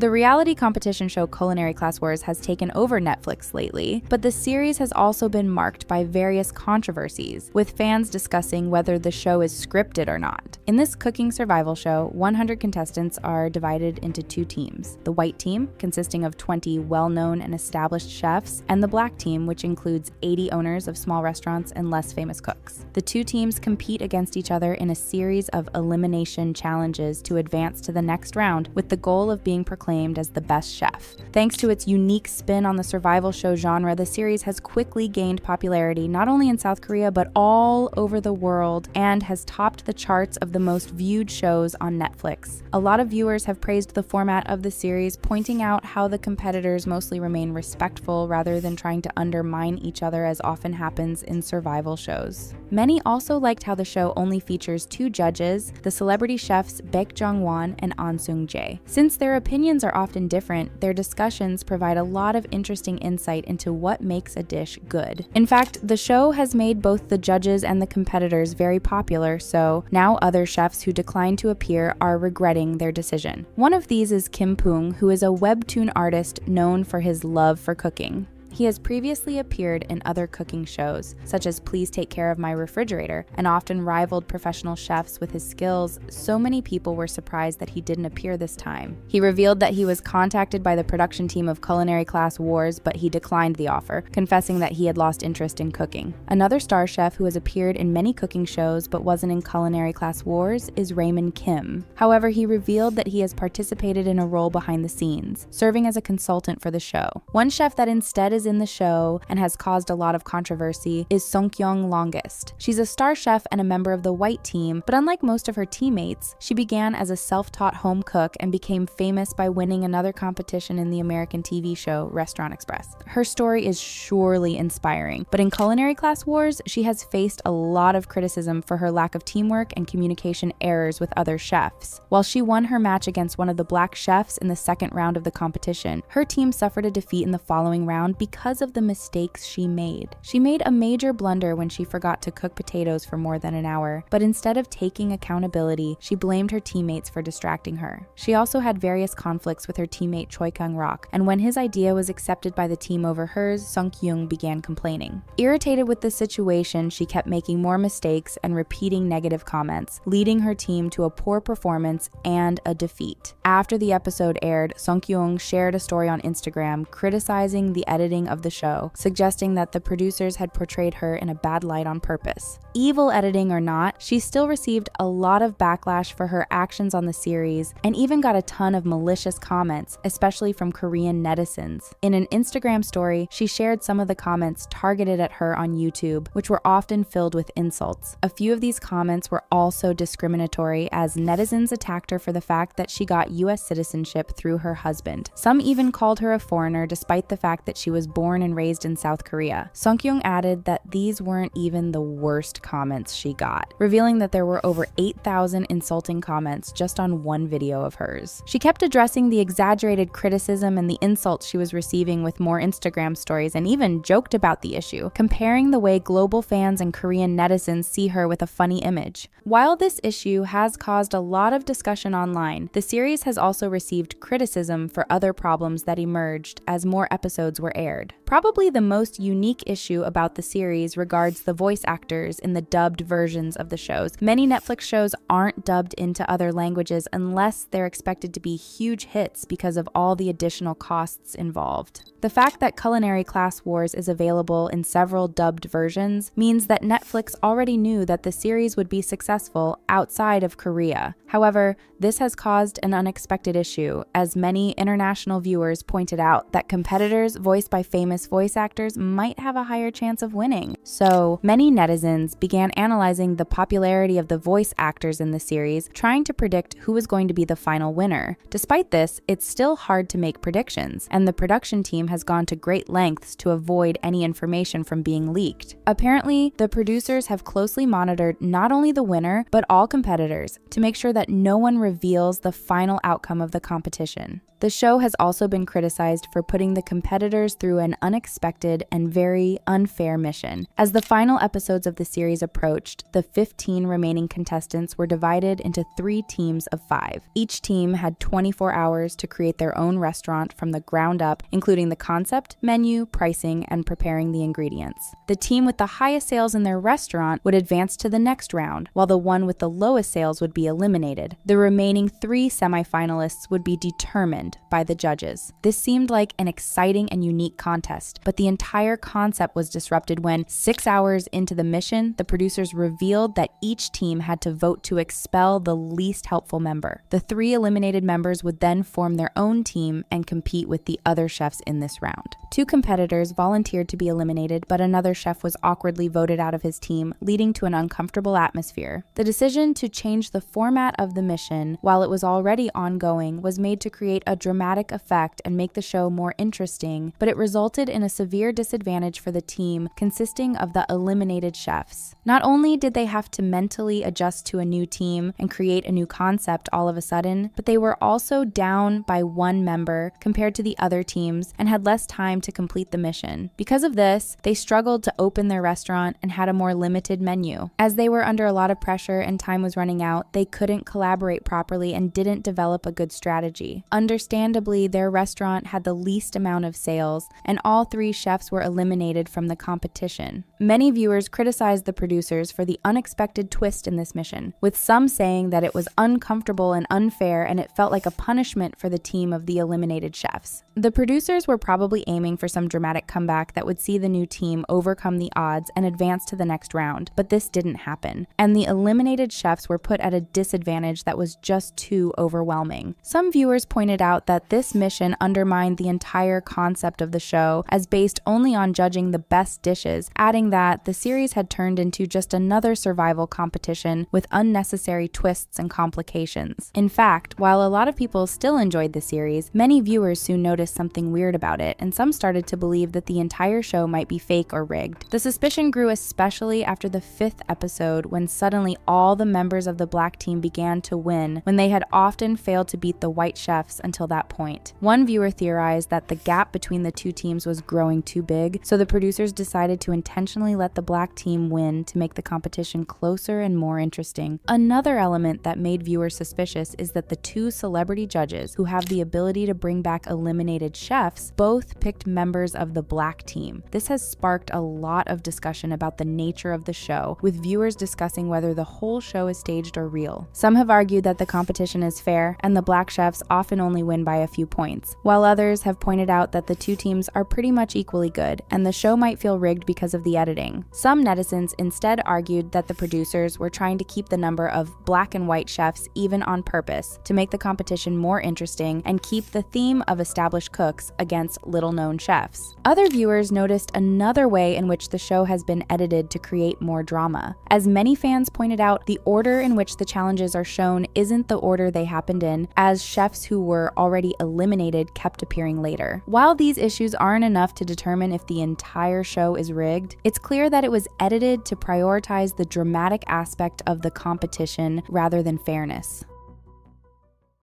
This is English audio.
The reality competition show Culinary Class Wars has taken over Netflix lately, but the series has also been marked by various controversies, with fans discussing whether the show is scripted or not. In this cooking survival show, 100 contestants are divided into two teams. The white team, consisting of 20 well-known and established chefs, and the black team, which includes 80 owners of small restaurants and less famous cooks. The two teams compete against each other in a series of elimination challenges to advance to the next round, with the goal of being proclaimed as the best chef. Thanks to its unique spin on the survival show genre, the series has quickly gained popularity not only in South Korea but all over the world, and has topped the charts of the most viewed shows on Netflix. A lot of viewers have praised the format of the series, pointing out how the competitors mostly remain respectful rather than trying to undermine each other as often happens in survival shows. Many also liked how the show only features two judges, the celebrity chefs Baek Jong-won and An Sung-jae. Since their opinions are often different, their discussions provide a lot of interesting insight into what makes a dish good. In fact, the show has made both the judges and the competitors very popular, so now other chefs who decline to appear are regretting their decision. One of these is Kim Poong, who is a webtoon artist known for his love for cooking. He has previously appeared in other cooking shows, such as Please Take Care of My Refrigerator, and often rivaled professional chefs with his skills. So many people were surprised that he didn't appear this time. He revealed that he was contacted by the production team of Culinary Class Wars, but he declined the offer, confessing that he had lost interest in cooking. Another star chef who has appeared in many cooking shows but wasn't in Culinary Class Wars is Raymond Kim. However, he revealed that he has participated in a role behind the scenes, serving as a consultant for the show. One chef that instead is in the show and has caused a lot of controversy is Sung-kyung Longest. She's a star chef and a member of the white team, but unlike most of her teammates, she began as a self-taught home cook and became famous by winning another competition in the American TV show Restaurant Express. Her story is surely inspiring, but in Culinary Class Wars, she has faced a lot of criticism for her lack of teamwork and communication errors with other chefs. While she won her match against one of the black chefs in the second round of the competition, her team suffered a defeat in the following round because of the mistakes she made. She made a major blunder when she forgot to cook potatoes for more than an hour, but instead of taking accountability, she blamed her teammates for distracting her. She also had various conflicts with her teammate Choi Kang-rak, and when his idea was accepted by the team over hers, Sung-kyung began complaining. Irritated with the situation, she kept making more mistakes and repeating negative comments, leading her team to a poor performance and a defeat. After the episode aired, Sung-kyung shared a story on Instagram criticizing the editing of the show, suggesting that the producers had portrayed her in a bad light on purpose. Evil editing or not, she still received a lot of backlash for her actions on the series, and even got a ton of malicious comments, especially from Korean netizens. In an Instagram story, she shared some of the comments targeted at her on YouTube, which were often filled with insults. A few of these comments were also discriminatory, as netizens attacked her for the fact that she got US citizenship through her husband. Some even called her a foreigner despite the fact that she was born and raised in South Korea. Sung-kyung added that these weren't even the worst comments she got, revealing that there were over 8,000 insulting comments just on one video of hers. She kept addressing the exaggerated criticism and the insults she was receiving with more Instagram stories, and even joked about the issue, comparing the way global fans and Korean netizens see her with a funny image. While this issue has caused a lot of discussion online, the series has also received criticism for other problems that emerged as more episodes were aired. Probably the most unique issue about the series regards the voice actors in the dubbed versions of the shows. Many Netflix shows aren't dubbed into other languages unless they're expected to be huge hits because of all the additional costs involved. The fact that Culinary Class Wars is available in several dubbed versions means that Netflix already knew that the series would be successful outside of Korea. However, this has caused an unexpected issue, as many international viewers pointed out that competitors voiced by famous voice actors might have a higher chance of winning. So, many netizens began analyzing the popularity of the voice actors in the series, trying to predict who was going to be the final winner. Despite this, it's still hard to make predictions, and the production team has gone to great lengths to avoid any information from being leaked. Apparently, the producers have closely monitored not only the winner, but all competitors to make sure that no one reveals the final outcome of the competition. The show has also been criticized for putting the competitors through an unexpected and very unfair mission. As the final episodes of the series approached, the 15 remaining contestants were divided into 3 teams of 5. Each team had 24 hours to create their own restaurant from the ground up, including the concept, menu, pricing, and preparing the ingredients. The team with the highest sales in their restaurant would advance to the next round, while the one with the lowest sales would be eliminated. The remaining 3 semifinalists would be determined by the judges. This seemed like an exciting and unique contest, but the entire concept was disrupted when, 6 hours into the mission, the producers revealed that each team had to vote to expel the least helpful member. The 3 eliminated members would then form their own team and compete with the other chefs in this round. 2 competitors volunteered to be eliminated, but another chef was awkwardly voted out of his team, leading to an uncomfortable atmosphere. The decision to change the format of the mission, while it was already ongoing, was made to create a dramatic effect and make the show more interesting, but it resulted in a severe disadvantage for the team consisting of the eliminated chefs. Not only did they have to mentally adjust to a new team and create a new concept all of a sudden, but they were also down by 1 member compared to the other teams and had less time to complete the mission. Because of this, they struggled to open their restaurant and had a more limited menu. As they were under a lot of pressure and time was running out, they couldn't collaborate properly and didn't develop a good strategy. Understandably, their restaurant had the least amount of sales, and all 3 chefs were eliminated from the competition. Many viewers criticized the producers for the unexpected twist in this mission, with some saying that it was uncomfortable and unfair and it felt like a punishment for the team of the eliminated chefs. The producers were probably aiming for some dramatic comeback that would see the new team overcome the odds and advance to the next round, but this didn't happen, and the eliminated chefs were put at a disadvantage that was just too overwhelming. Some viewers pointed out that this mission undermined the entire concept of the show as based only on judging the best dishes, adding that the series had turned into just another survival competition with unnecessary twists and complications. In fact, while a lot of people still enjoyed the series, many viewers soon noticed something weird about it, and some started to believe that the entire show might be fake or rigged. The suspicion grew especially after the 5th episode, when suddenly all the members of the black team began to win, when they had often failed to beat the white chefs until that point. One viewer theorized that the gap between the 2 teams was growing too big, so the producers decided to intentionally let the black team win to make the competition closer and more interesting. Another element that made viewers suspicious is that the 2 celebrity judges, who have the ability to bring back eliminated chefs, both picked members of the black team. This has sparked a lot of discussion about the nature of the show, with viewers discussing whether the whole show is staged or real. Some have argued that the competition is fair, and the black chefs often only win by a few points, while others have pointed out that the 2 teams are pretty much equally good, and the show might feel rigged because of the editing. Some netizens instead argued that the producers were trying to keep the number of black and white chefs even on purpose to make the competition more interesting and keep the theme of established cooks against little-known chefs. Other viewers noticed another way in which the show has been edited to create more drama. As many fans pointed out, the order in which the challenges are shown isn't the order they happened in, as chefs who were already eliminated kept appearing later. While these issues aren't enough to determine if the entire show is rigged, it's clear that it was edited to prioritize the dramatic aspect of the competition rather than fairness.